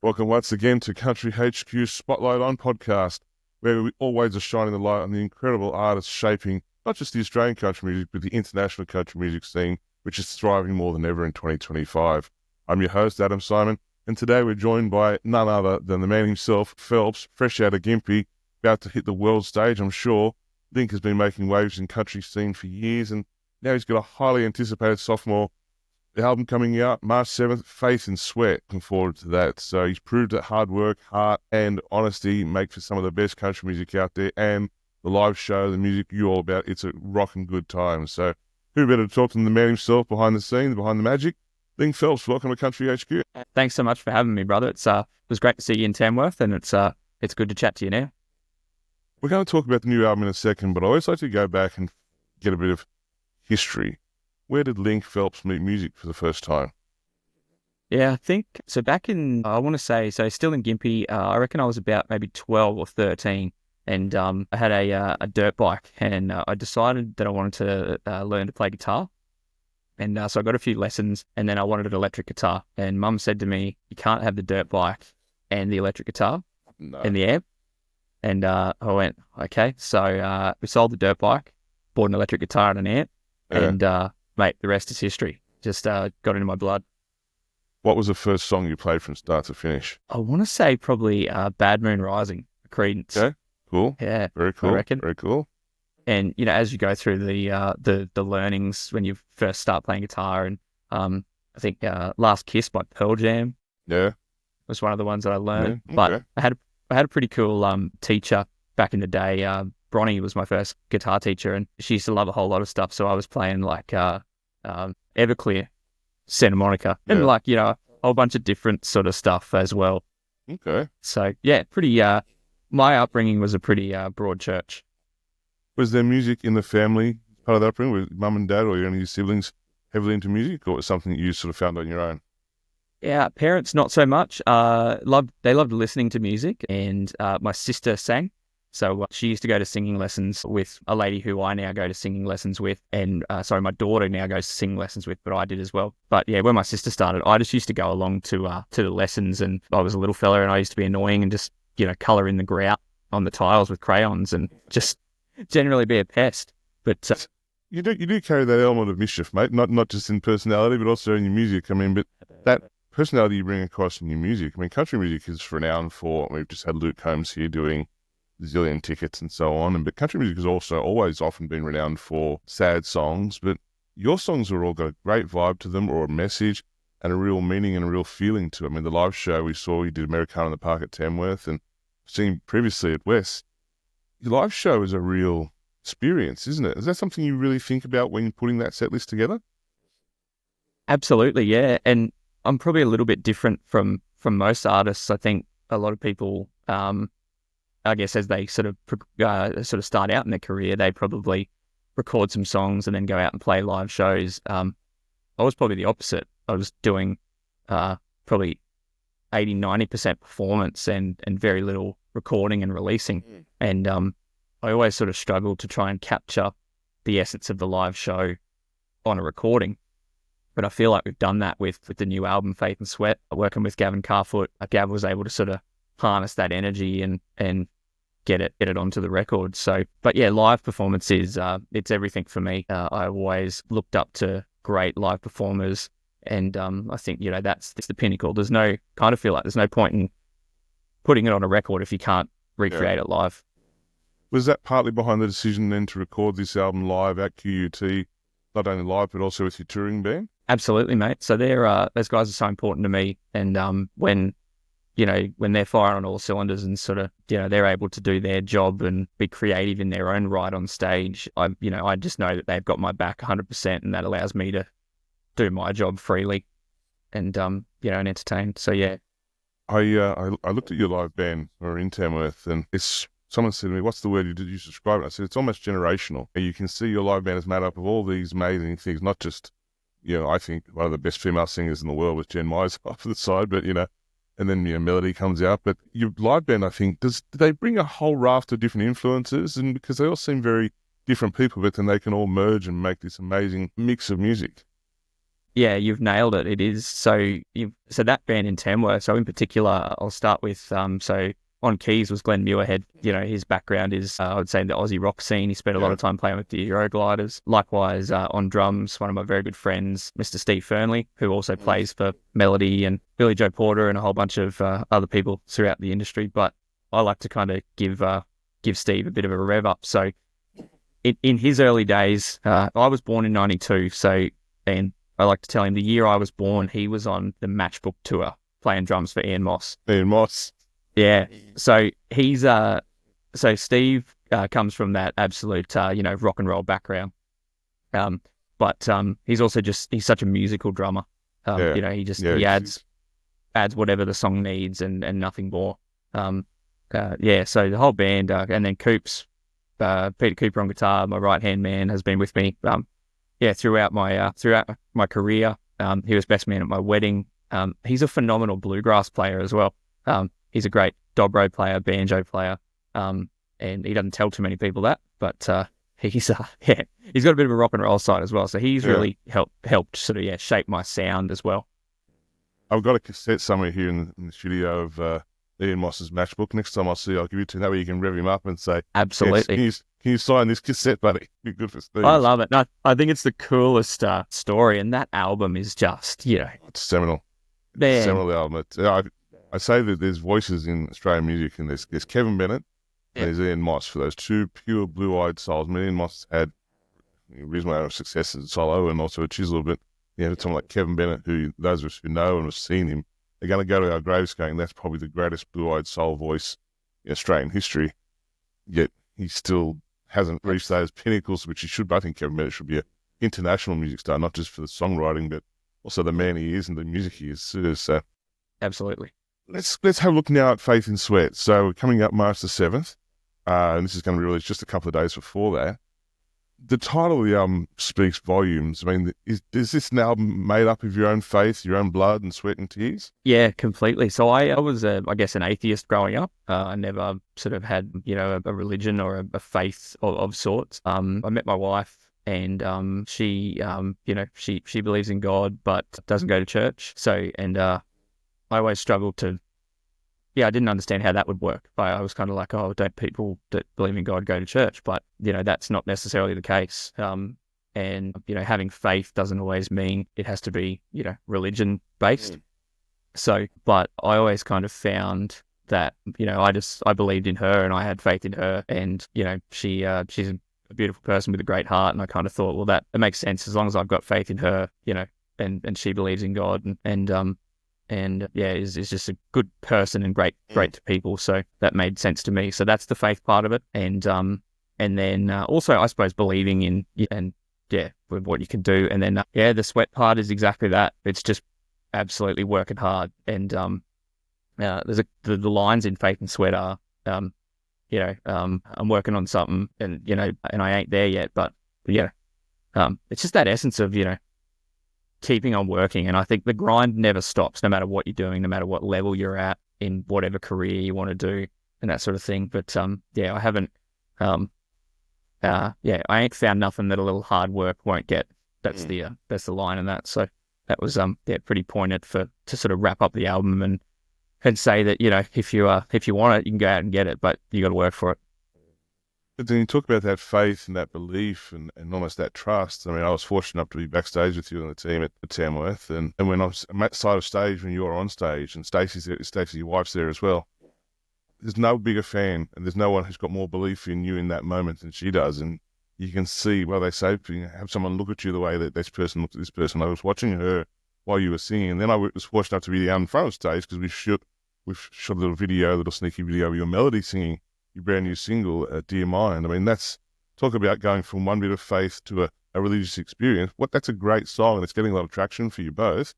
Welcome once again to Country HQ Spotlight on podcast, where we always are shining the light on the incredible artists shaping not just the Australian country music, but the international country music scene, which is thriving more than ever in 2025. I'm your host, Adam Simon, and today we're joined by none other than the man himself, Phelps, fresh out of Gympie, about to hit the world stage, I'm sure. Linc has been making waves in country scene for years, and now he's got a highly anticipated sophomore album coming out March 7th, Faith and Sweat. Looking forward to that. So he's proved that hard work, heart, and honesty make for some of the best country music out there, and the live show, the music you're all about, it's a rocking good time. So who better to talk than the man himself behind the scenes, behind the magic? Linc Phelps, welcome to Country HQ. Thanks so much for having me, brother. It was great to see you in Tamworth, and it's good to chat to you now. We're going to talk about the new album in a second, but I always like to go back and get a bit of history. Where did Linc Phelps meet music for the first time? Yeah, I think, so back in, I want to say, so still in Gympie, I reckon I was about maybe 12 or 13, and I had a dirt bike, and I decided that I wanted to learn to play guitar. And so I got a few lessons, and then I wanted an electric guitar. And Mum said to me, you can't have the dirt bike and the electric guitar and the amp. And I went, okay. So we sold the dirt bike, bought an electric guitar and an amp, and mate, the rest is history. Just got into my blood. What was the first song you played from start to finish? I want to say probably Bad Moon Rising, Creedence. Okay, cool. Yeah, very cool. I reckon. Very cool. And you know, as you go through the learnings when you first start playing guitar, and I think Last Kiss by Pearl Jam, was one of the ones that I learned. Yeah, okay. But I had a pretty cool teacher back in the day. Bronnie was my first guitar teacher, and she used to love a whole lot of stuff. So I was playing like Everclear, Santa Monica, and like, you know, a whole bunch of different sort of stuff as well. Okay. So yeah, pretty. My upbringing was a pretty broad church. Was there music in the family, part of that upbringing, with mum and dad or any of your siblings heavily into music, or was it something that you sort of found on your own? Yeah, parents not so much. They loved listening to music, and my sister sang. So she used to go to singing lessons with a lady who I now go to singing lessons with, and my daughter now goes to singing lessons with, but I did as well. But yeah, when my sister started, I just used to go along to the lessons, and I was a little fella, and I used to be annoying and just, you know, colour in the grout on the tiles with crayons and just generally be a pest. But you do carry that element of mischief, mate. Not just in personality, but also in your music. I mean, but that personality you bring across in your music. I mean, country music is renowned for. We've just had Luke Combs here doing zillion tickets and so on, but country music has also always often been renowned for sad songs, but your songs have all got a great vibe to them, or a message and a real meaning and a real feeling to it. I mean, the live show we saw, you did Americana in the Park at Tamworth, and seen previously at West. Your live show is a real experience, isn't it? Is that something you really think about when you're putting that set list together? Absolutely, yeah. And I'm probably a little bit different from most artists. I think a lot of people, I guess, as they sort of start out in their career, they probably record some songs and then go out and play live shows. I was probably the opposite. I was doing probably 80-90% performance and very little recording and releasing. And I always sort of struggled to try and capture the essence of the live show on a recording. But I feel like we've done that with the new album, Faith and Sweat. Working with Gavin Carfoot, Gav was able to sort of harness that energy and get it onto the record. So, but yeah, live performance is it's everything for me. I've always looked up to great live performers, and I think, you know, that's the pinnacle. Feel like there's no point in putting it on a record if you can't recreate it live. Was that partly behind the decision then to record this album live at QUT, not only live but also with your touring band? Absolutely, mate. So those guys are so important to me, and when they're firing on all cylinders and sort of, you know, they're able to do their job and be creative in their own right on stage, I just know that they've got my back 100%, and that allows me to do my job freely and, and entertain. So, yeah. I looked at your live band, or in Tamworth, and someone said to me, what's the word you describe it? I said, it's almost generational. You can see your live band is made up of all these amazing things, not just, you know, I think one of the best female singers in the world with Jen Mize off to the side, but, you know, and then your melody comes out. But your live band, I think, do they bring a whole raft of different influences? And because they all seem very different people, but then they can all merge and make this amazing mix of music. Yeah, you've nailed it. It is. So that band in Tamworth. So in particular, I'll start with so on keys was Glenn Muirhead. His background is I would say in the Aussie rock scene. He spent a lot of time playing with the Eurogliders. Likewise, on drums, one of my very good friends, Mr. Steve Fernley, who also plays for Melody and Billy Joe Porter and a whole bunch of other people throughout the industry. But I like to kind of give Steve a bit of a rev up. So in his early days, I was born in '92. And I like to tell him the year I was born, he was on the Matchbook tour playing drums for Ian Moss. Ian Moss. Yeah. So Steve comes from that absolute, rock and roll background. But he's also he's such a musical drummer. He adds whatever the song needs and nothing more. So the whole band, and then Coops, Peter Cooper on guitar, my right-hand man, has been with me throughout my career. He was best man at my wedding. He's a phenomenal bluegrass player as well. He's a great dobro player, banjo player, and he doesn't tell too many people that. But he's got a bit of a rock and roll side as well. So he's really helped sort of shape my sound as well. I've got a cassette somewhere here in the studio of Ian Moss's Matchbook. Next time I'll give you to him. That way you can rev him up and say, absolutely. Yes, can you sign this cassette, buddy? Be good for Steve. I love it. No, I think it's the coolest story, and that album is just, it's seminal. Man. Seminal album. I say that there's voices in Australian music, and there's Kevin Bennett and there's Ian Moss for those two pure blue-eyed souls. I mean, Ian Moss had a reasonable amount of success as a solo and also a chisel, but someone like Kevin Bennett, who those of us who know and have seen him, they're going to go to our graves going, that's probably the greatest blue-eyed soul voice in Australian history. Yet he still hasn't reached those pinnacles, which he should. But I think Kevin Bennett should be an international music star, not just for the songwriting, but also the man he is and the music he is. So absolutely. Let's have a look now at Faith in Sweat. So we're coming up March the 7th, and this is going to be released just a couple of days before that. The title of the album speaks volumes. I mean, is this an album made up of your own faith, your own blood and sweat and tears? Yeah, completely. So I was, I guess, an atheist growing up. I never sort of had, a religion or a faith of sorts. I met my wife, and she believes in God, but doesn't go to church. I always struggled I didn't understand how that would work. I was kind of like, oh, don't people that believe in God go to church? But, that's not necessarily the case. Having faith doesn't always mean it has to be, religion based. But I always kind of found that, I believed in her and I had faith in her, and, she's a beautiful person with a great heart. And I kind of thought, well, that makes sense as long as I've got faith in her, and she believes in God is just a good person and great to people. So that made sense to me. So that's the faith part of it. And then also, I suppose, believing in with what you can do. And then, the sweat part is exactly that. It's just absolutely working hard. And there's the lines in Faith and Sweat are, I'm working on something and I ain't there yet, but it's just that essence of, keeping on working. And I think the grind never stops, no matter what you're doing, no matter what level you're at in whatever career you want to do and that sort of thing. But I haven't, I ain't found nothing that a little hard work won't get. That's the line in that. So that was pretty poignant to sort of wrap up the album and say that, if you want it, you can go out and get it, but you got to work for it. But then you talk about that faith and that belief and almost that trust. I mean, I was fortunate enough to be backstage with you and the team at Tamworth, and when I was at side of stage when you were on stage, and Stacey, your wife's there as well. There's no bigger fan, and there's no one who's got more belief in you in that moment than she does. And you can see, they say, have someone look at you the way that this person looked at this person. I was watching her while you were singing, and then I was fortunate enough to be down in front of stage because we've shot a little sneaky video of your Melody singing your brand new single, Dear Mind. I mean, talk about going from one bit of faith to a religious experience. That's a great song, and it's getting a lot of traction for you both.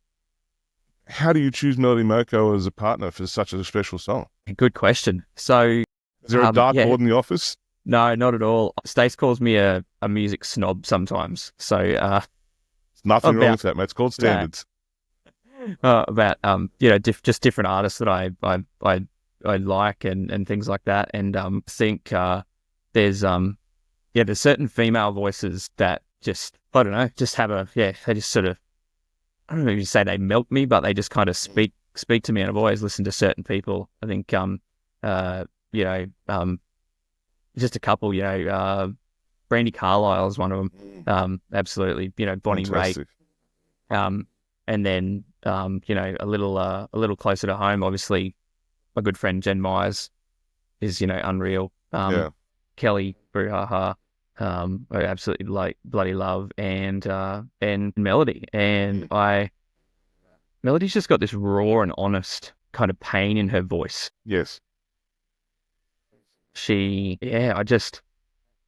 How do you choose Melody Moko as a partner for such a special song? Good question. So, is there a dartboard in the office? No, not at all. Stace calls me a music snob sometimes. So, there's nothing wrong with that, mate. It's called standards. Just different artists that I like and things like that. And think there's certain female voices that just, I don't know, just have they just sort of I don't know if you say they melt me, but they just kind of speak to me. And I've always listened to certain people. I think, you know, just a couple, Brandy Carlisle is one of them. Absolutely, Bonnie Fantastic. Raitt. And then, a little closer to home, obviously, my good friend Jen Myers is, unreal. Yeah. Kelly Bruhaha, I absolutely bloody love, and Melody. And Melody's just got this raw and honest kind of pain in her voice. Yes. I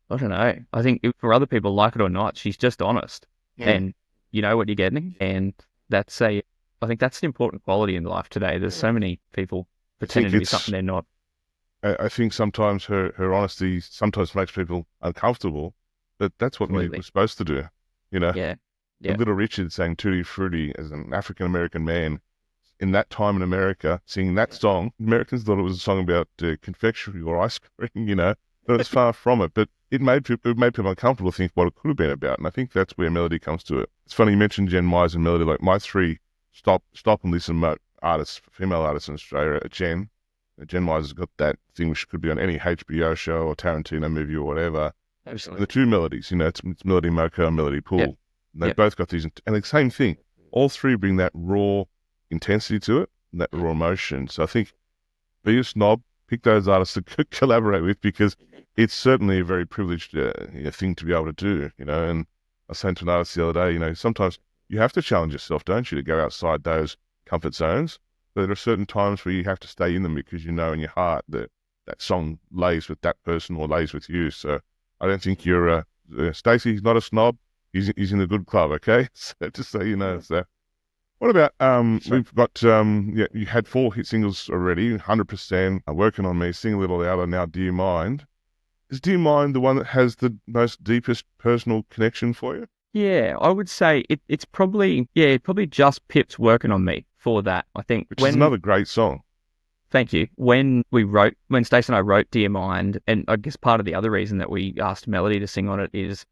don't know. I think for other people, like it or not, she's just honest, and you know what you're getting. And I think that's an important quality in life today. There's so many people pretending to be something they're not. I think sometimes her honesty sometimes makes people uncomfortable, but that's what music was supposed to do. Yeah. Little Richard sang Tutti Frutti as an African American man in that time in America, singing that song. Americans thought it was a song about confectionery or ice cream, but it's far from it. But it made people uncomfortable to think what it could have been about, and I think that's where Melody comes to it. It's funny you mentioned Jen Myers and Melody. Like my three stop and listen artists, female artists in Australia are Jen Myers has got that thing which could be on any HBO show or Tarantino movie or whatever. Absolutely. And the two Melodies, it's Melody Moko and Melody Poole. Yep. And they've both got these, and the same thing. All three bring that raw intensity to it, and that raw emotion. So I think be a snob, pick those artists to collaborate with, because it's certainly a very privileged thing to be able to do, And I was saying to an artist the other day, sometimes you have to challenge yourself, don't you, to go outside those comfort zones. But there are certain times where you have to stay in them because you know in your heart that that song lays with that person or lays with you. So I don't think you're Stacey's not a snob. He's in a good club, okay? So just so you know. So what about we've got you had 4 hit singles already, 100%, Working on Me, Sing a Little Louder, now Do You Mind? Is Do You Mind the one that has the most deepest personal connection for you? Yeah, I would say it's probably just Pip's Working on Me for that. I think Which is another great song. Thank you. When Stacey and I wrote Do You Mind, and I guess part of the other reason that we asked Melody to sing on it is,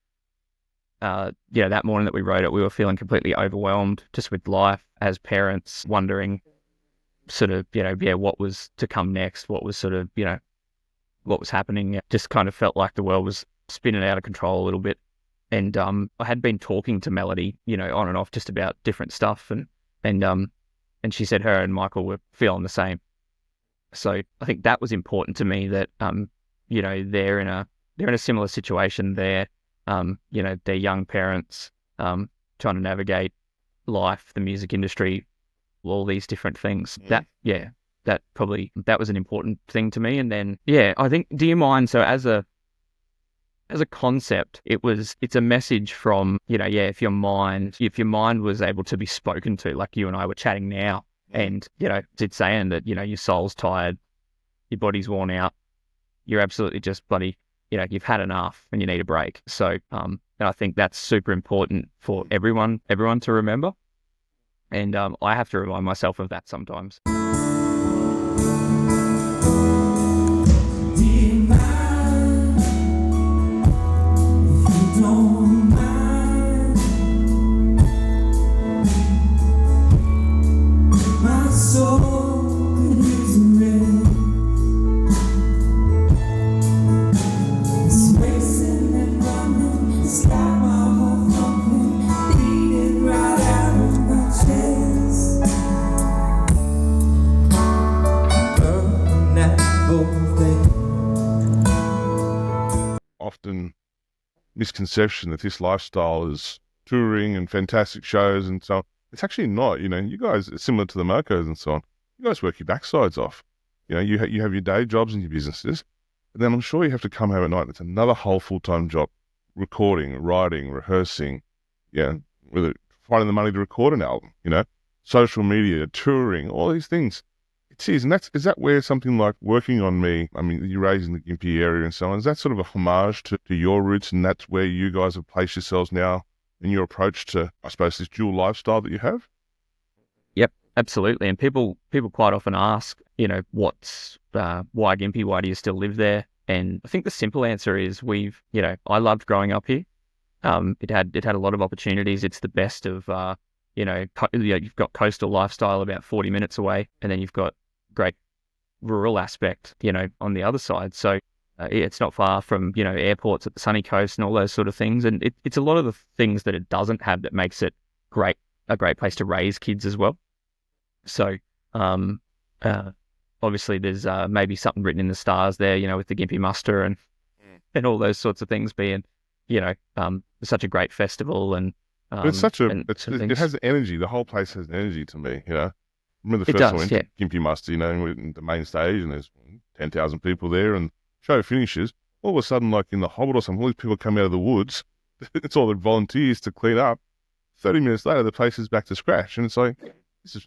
that morning that we wrote it, we were feeling completely overwhelmed just with life as parents, wondering sort of, what was to come next, what was sort of, what was happening. It just kind of felt like the world was spinning out of control a little bit. And I had been talking to Melody, on and off just about different stuff, and she said her and Michael were feeling the same. So I think that was important to me that they're in a similar situation. They're young parents trying to navigate life, the music industry, all these different things. That was an important thing to me. And then I think Do You Mind? So as a concept, it's a message from, if your mind was able to be spoken to, like you and I were chatting now, and, it's saying that, your soul's tired, your body's worn out, you're absolutely just bloody, you've had enough and you need a break. So, and I think that's super important for everyone to remember. And I have to remind myself of that sometimes. Often misconception that this lifestyle is touring and fantastic shows and so on. It's actually not. You guys, similar to the Mokos and so on, you guys work your backsides off. You have your day jobs and your businesses, but then I'm sure you have to come home at night. It's another whole full-time job, recording, writing, rehearsing, with finding the money to record an album, social media, touring, all these things. It is, and is that where something like Working on Me, I mean, you're raised in the Gympie area and so on, is that sort of a homage to your roots, and that's where you guys have placed yourselves now in your approach to, I suppose, this dual lifestyle that you have? Yep, absolutely. And people quite often ask, what's why Gympie? Why do you still live there? And I think the simple answer is I loved growing up here. It had a lot of opportunities. It's the best of you've got coastal lifestyle about 40 minutes away, and then you've got great rural aspect, on the other side. So it's not far from, airports at the sunny coast and all those sort of things. And it's a lot of the things that it doesn't have that makes it a great place to raise kids as well. So obviously there's maybe something written in the stars there, with the Gympie Muster and all those sorts of things being, such a great festival. And but it's it has energy. The whole place has energy to me, Remember the first time I went to Gympie Muster, in the main stage, and there's 10,000 people there, and show finishes. All of a sudden, like in the Hobbit or something, all these people come out of the woods. It's all the volunteers to clean up. 30 minutes later, the place is back to scratch, and it's like,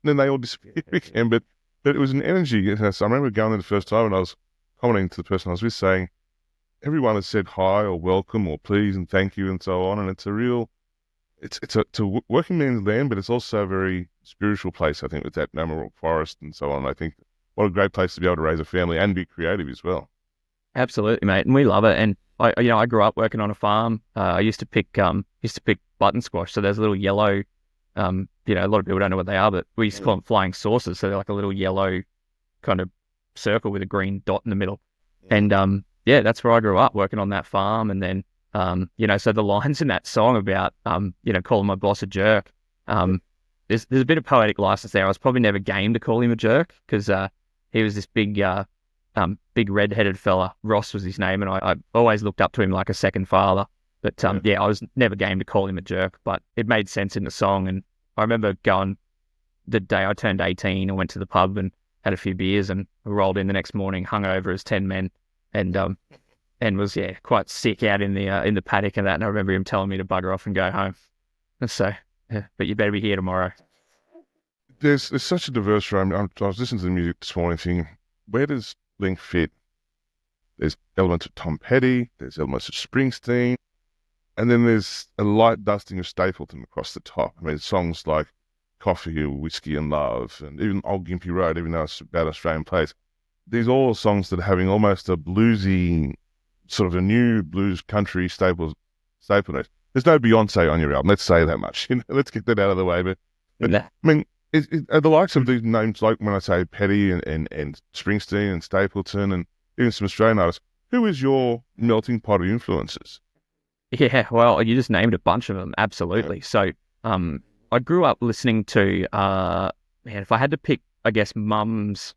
then they all disappear again. But it was an energy. So I remember going there the first time, and I was commenting to the person I was with, saying, everyone has said hi or welcome or please and thank you and so on, and it's a real. It's a working man's land, but it's also a very spiritual place, I think, with that Namarok forest and so on. I think what a great place to be able to raise a family and be creative as well. Absolutely, mate, and we love it. And I grew up working on a farm. I used to pick button squash. So there's a little yellow, a lot of people don't know what they are, but we used to call them flying saucers. So they're like a little yellow kind of circle with a green dot in the middle. And that's where I grew up, working on that farm. And then so the lines in that song about, calling my boss a jerk, there's a bit of poetic license there. I was probably never game to call him a jerk because he was this big red-headed fella. Ross was his name, and I always looked up to him like a second father. But I was never game to call him a jerk, but it made sense in the song. And I remember going the day I turned 18, I went to the pub and had a few beers and rolled in the next morning, hungover as 10 men, and was quite sick out in the paddock and that. And I remember him telling me to bugger off and go home. And so, but you better be here tomorrow. There's such a diverse range. I was listening to the music this morning, thinking, where does Linc fit? There's elements of Tom Petty, there's elements of Springsteen, and then there's a light dusting of Stapleton across the top. I mean, songs like Coffee, Whiskey and Love, and even Old Gympie Road, even though it's about Australian place. These are all songs that are having almost a bluesy, sort of a new blues country staple in it. There's no Beyonce on your album, let's say that much. Let's get that out of the way. But I mean, are the likes of these names, like when I say Petty and Springsteen and Stapleton and even some Australian artists, who is your melting pot of influences? Yeah, well, you just named a bunch of them, absolutely. Yeah. So I grew up listening to, if I had to pick, I guess, Mum's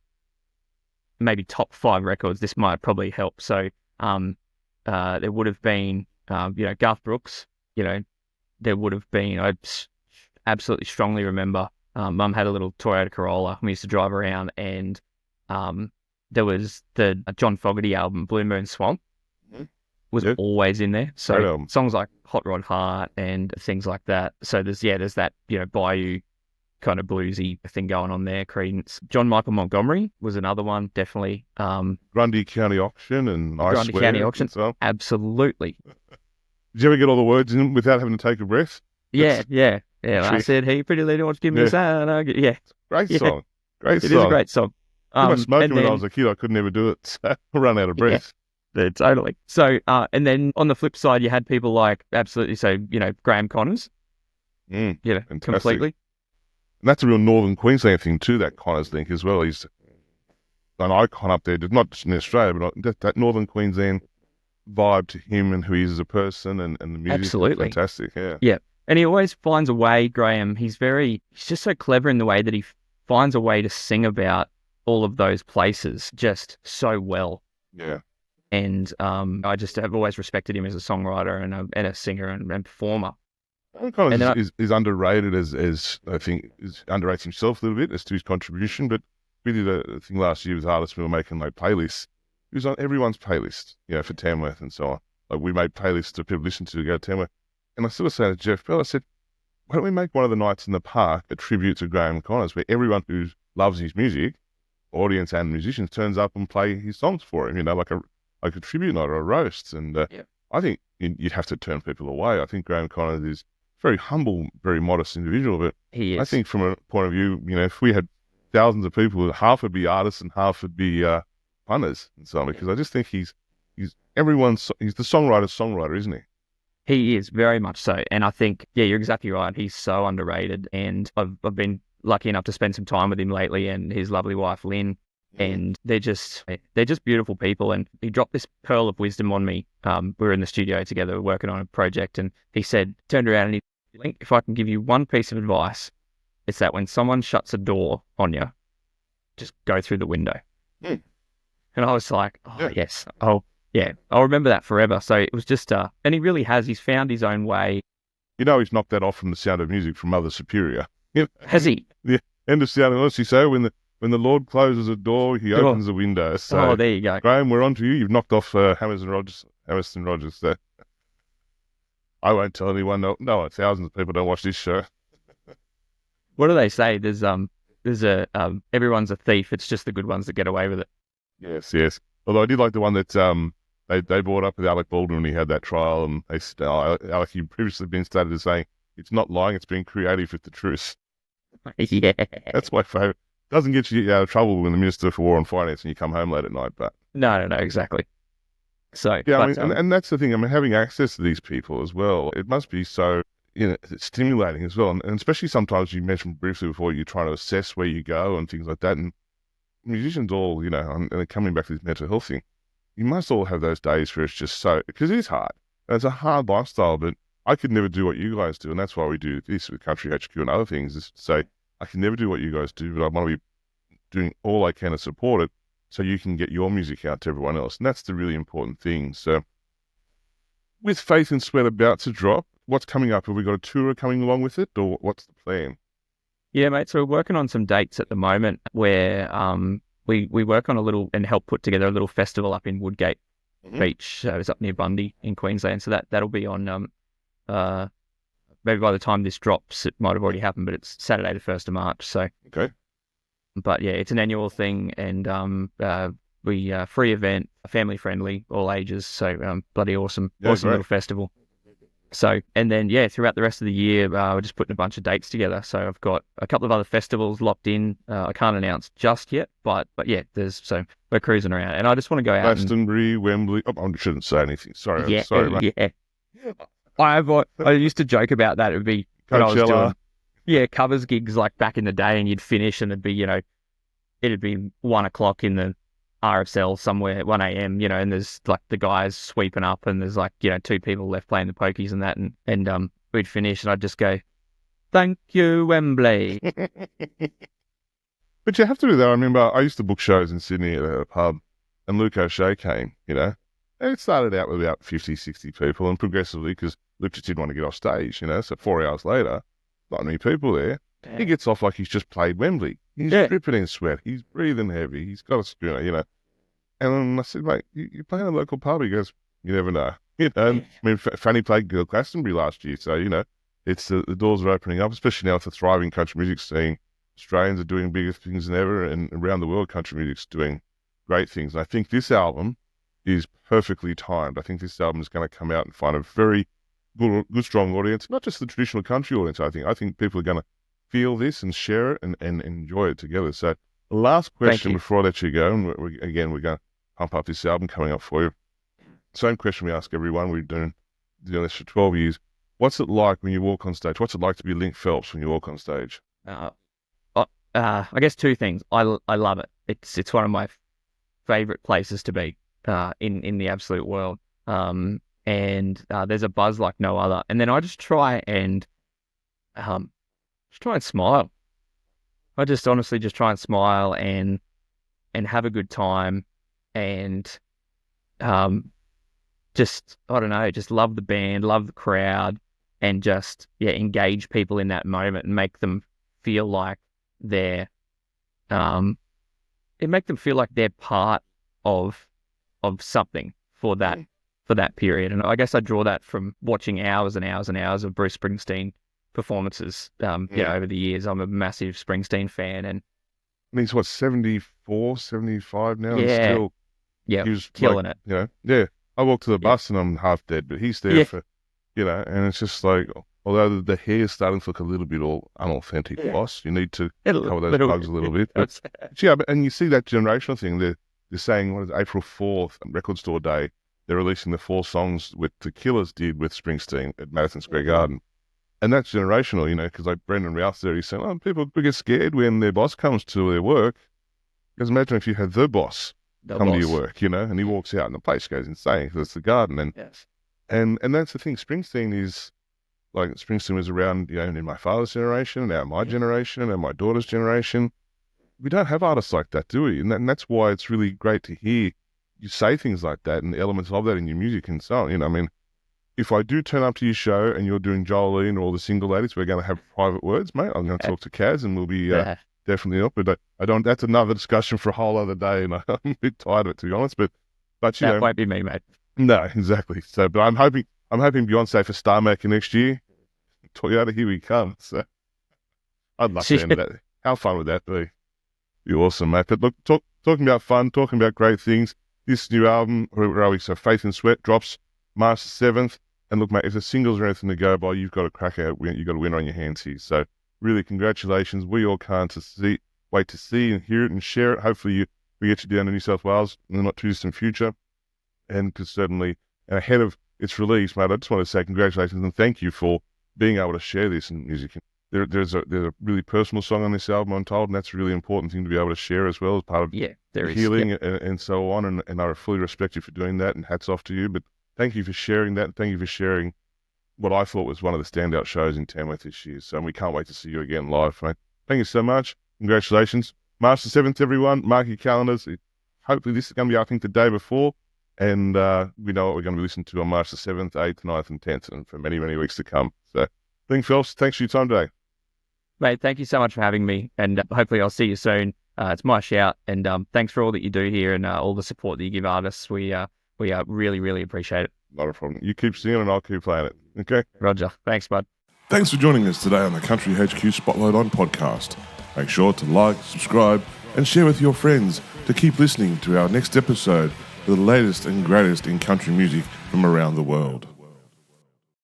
maybe top 5 records, this might probably help. So there would have been, Garth Brooks, there would have been, I absolutely strongly remember, Mum had a little Toyota Corolla. We used to drive around, and there was the John Fogerty album, Blue Moon Swamp, was always in there. So songs like Hot Rod Heart and things like that. So there's that, Bayou kind of bluesy thing going on there. Creedence. John Michael Montgomery was another one, definitely. Grundy County Auction and I Grundy Swear. County Auction, so. Absolutely. Did you ever get all the words in without having to take a breath? Yeah. I said, hey, pretty lady, wants to give me a sign. Yeah. Great song. It is a great song. I was smoking when I was a kid. I could never do it. So I run out of breath. Yeah, totally. So, and then on the flip side, you had people like, absolutely, so, Graham Connors. Completely. And that's a real Northern Queensland thing too, that Connors link as well. He's an icon up there, not just in Australia, but that Northern Queensland vibe to him and who he is as a person and the music. Absolutely. Is fantastic, yeah. Yeah. And he always finds a way, Graham, he's just so clever in the way that he finds a way to sing about all of those places just so well. Yeah. And I just have always respected him as a songwriter and a singer and performer. Connors is underrated as I think underrates himself a little bit as to his contribution. But we did a thing last year with artists. We were making like playlists. He was on everyone's playlist, for Tamworth and so on. Like we made playlists that people listen to go to Tamworth. And I sort of said to Jeff Bell, I said, why don't we make one of the nights in the park a tribute to Graham Connors, where everyone who loves his music, audience and musicians, turns up and play his songs for him, like a tribute night or a roast. And I think you'd have to turn people away. I think Graham Connors is very humble, very modest individual, but he is. I think from a point of view, if we had thousands of people, half would be artists and half would be punters and so on, because I just think he's the songwriter's songwriter, isn't he? He is very much so. And I think, yeah, you're exactly right. He's so underrated. And I've been lucky enough to spend some time with him lately and his lovely wife, Lynn. And they're just beautiful people. And he dropped this pearl of wisdom on me. We were in the studio together working on a project, and he turned around and Linc, if I can give you one piece of advice, it's that when someone shuts a door on you, just go through the window. Mm. And I was like, yes. Oh, yeah, I'll remember that forever. So it was just, and he really has. He's found his own way. He's knocked that off from The Sound of Music from Mother Superior. Has he? Yeah, end of Sound of Music. So when the Lord closes a door, he opens a window. So, there you go. Graham, we're on to you. You've knocked off Hammerson Rogers. So I won't tell anyone. No, thousands of people don't watch this show. What do they say? There's everyone's a thief. It's just the good ones that get away with it. Yes. Although I did like the one that they brought up with Alec Baldwin when he had that trial, and they said, Alec, you've previously been stated as saying it's not lying, it's being creative with the truth. Yeah, that's my favorite. Doesn't get you out of trouble when the Minister for War and Finance and you come home late at night, but no, exactly. So yeah, and that's the thing. I mean, having access to these people as well, it must be so stimulating as well, and especially sometimes you mentioned briefly before you're trying to assess where you go and things like that, and musicians all, and coming back to this mental health thing, you must all have those days where it's just so, because it is hard. It's a hard lifestyle, but I could never do what you guys do, and that's why we do this with Country HQ and other things, is to say, I can never do what you guys do, but I want to be doing all I can to support it so you can get your music out to everyone else. And that's the really important thing. So with Faith and Sweat about to drop, what's coming up? Have we got a tour coming along with it, or what's the plan? Yeah, mate. So we're working on some dates at the moment where we work on a little and help put together a little festival up in Woodgate Beach. So it's up near Bundy in Queensland. So that'll be on maybe by the time this drops, it might have already happened, but it's Saturday the 1st of March. So okay. But yeah, it's an annual thing, and we free event, family friendly, all ages. So bloody awesome, awesome little festival. So, and then, throughout the rest of the year, we're just putting a bunch of dates together. So I've got a couple of other festivals locked in. I can't announce just yet, but yeah, so we're cruising around. And I just want to go out. Glastonbury, Wembley. Oh, I shouldn't say anything. Sorry. Yeah, sorry, mate. Yeah. I used to joke about that. It would be when I was Coachella. doing, covers gigs like back in the day, and you'd finish and it'd be 1 o'clock in the RSL somewhere at 1 a.m., and there's like the guys sweeping up and there's like, 2 people left playing the pokies and that. And we'd finish and I'd just go, thank you, Wembley. But you have to do that. I remember I used to book shows in Sydney at a pub, and Luke O'Shea came, and it started out with about 50, 60 people, and progressively, because Luke just didn't want to get off stage, so 4 hours later, not many people there. Yeah. He gets off like he's just played Wembley. He's dripping in sweat. He's breathing heavy. He's got a schooner, And I said, mate, you're playing a local pub. He goes, you never know. I mean, Fanny played Glastonbury last year, so, it's the doors are opening up, especially now with the thriving country music scene. Australians are doing bigger things than ever, and around the world, country music's doing great things. And I think this album is perfectly timed. I think this album is going to come out and find a very good, strong audience, not just the traditional country audience. I think people are going to feel this and share it and enjoy it together. So the last question before I let you go, and we're going to pump up this album coming up for you. Same question we ask everyone. We've doing this for 12 years. What's it like when you walk on stage? What's it like to be Linc Phelps when you walk on stage? I guess 2 things. I love it. It's one of my favorite places to be in the absolute world. And there's a buzz like no other. And then I just try and smile. I just honestly just try and smile and have a good time, and just, I don't know, just love the band, love the crowd, and just engage people in that moment and make them feel like they're part of something for that period. And I guess I draw that from watching hours and hours and hours of Bruce Springsteen performances over the years. I'm a massive Springsteen fan, and he's 74, 75 now, and still he was killing it. I walk to the bus and I'm half dead, but he's there for and it's just like, although the hair's starting to look a little bit all unauthentic, boss, you need to cover those bugs a little bit. But and you see that generational thing. They're saying, what is it, April 4th, Record Store Day, they're releasing the 4 songs with the Killers did with Springsteen at Madison Square Garden. And that's generational, you know, because like Brendan Routh there, he's saying, people get scared when their boss comes to their work. Because imagine if you had the boss come to your work, you know, and he walks out and the place goes insane because it's the Garden. And, Yes. and that's the thing. Springsteen was around, you know, in my father's generation, now my generation, and my daughter's generation. We don't have artists like that, do we? And that's why it's really great to hear you say things like that and the elements of that in your music and so on. You know, I mean, if I do turn up to your show and you're doing Jolene or all the single ladies, we're going to have private words, mate. I'm going to talk to Kaz and we'll be definitely up. But I don't. That's another discussion for a whole other day, and I'm a bit tired of it, to be honest. But you know, That won't be me, mate. no, exactly. So, but I'm hoping Beyonce for Star Maker next year. Toyota, here we come. So I'd love to end that. How fun would that be? Be awesome, mate. But look, talking about fun, talking about great things. This new album, where are we? So Faith and Sweat drops March the 7th. And look, mate, if the singles are anything to go by, you've got a crack at it. You've got a winner on your hands here. So really, congratulations. We all can't wait to see and hear it and share it. Hopefully we get you down to New South Wales in the not too distant future. And because certainly ahead of its release, mate, I just want to say congratulations and thank you for being able to share this in music. There's a really personal song on this album, I'm told, and that's a really important thing to be able to share as well as part of healing and so on. And I fully respect you for doing that, and hats off to you. But thank you for sharing that. Thank you for sharing what I thought was one of the standout shows in Tamworth this year. So we can't wait to see you again live, mate. Thank you so much. Congratulations. March the 7th, everyone. Mark your calendars. Hopefully this is going to be, I think, the day before. And we know what we're going to be listening to on March the 7th, 8th, 9th, and 10th, and for many, many weeks to come. So, Linc Phelps, thanks for your time today. Mate, thank you so much for having me, and hopefully I'll see you soon. It's my shout, and thanks for all that you do here and all the support that you give artists. We really, really appreciate it. Not a problem. You keep singing and I'll keep playing it. Okay? Roger. Thanks, bud. Thanks for joining us today on the Country HQ Spotlight On podcast. Make sure to like, subscribe, and share with your friends to keep listening to our next episode for the latest and greatest in country music from around the world.